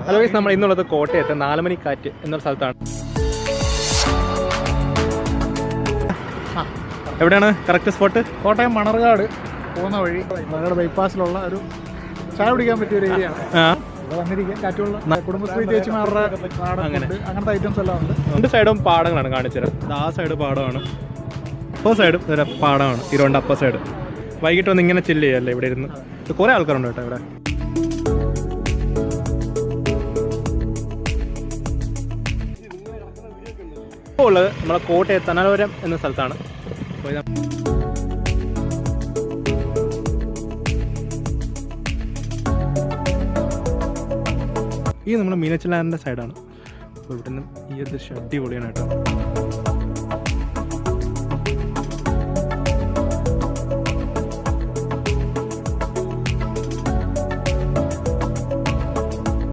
Hello guys, നമ്മൾ ഇന്നുള്ളത് കോട്ടയത്ത് നാലുമണിക്കാറ്റ് എന്നൊരു സ്ഥലത്താണ്. എവിടെയാണ് കറക്റ്റ് സ്പോട്ട്? കോട്ടയം മണർകാട് പോകുന്ന വഴി മണർകാട് ബൈപ്പാസിലുള്ള ഒരു ചായ പിടിക്കാൻ പറ്റിയ ഒരു ഏരിയ ആണ്. ഇവിടെ വന്നിരിക്കാൻ കാറ്റുള്ള കുടുംബശ്രീ ചേച്ചിമാരുടെ അങ്ങനത്തെ ഐറ്റംസ് എല്ലാം ഉണ്ട്. രണ്ട് സൈഡും പാടങ്ങളാണ് കാണിച്ചത്. ആ സൈഡ് പാടമാണ്, അപ്പർ സൈഡും പാടമാണ്. ഇരുവണ്ട അപ്പർ സൈഡ്. വൈകിട്ട് വന്ന് ഇങ്ങനെ ചില്ല് ചെയ്യല്ലേ ഇവിടെ ഇരുന്ന്. കുറേ ആൾക്കാരുണ്ട് കേട്ടോ ഇവിടെ. ഇപ്പോൾ ഉള്ളത് നമ്മളെ കോട്ടയം തനാലോരം എന്ന സ്ഥലത്താണ്. ഈ നമ്മുടെ മീനച്ചിലാറിൻ്റെ സൈഡാണ്. അപ്പോൾ ഇവിടെ നിന്ന് ഈ ഒരു ദൃശ്യം അടിപൊളിയാണ് കേട്ടോ.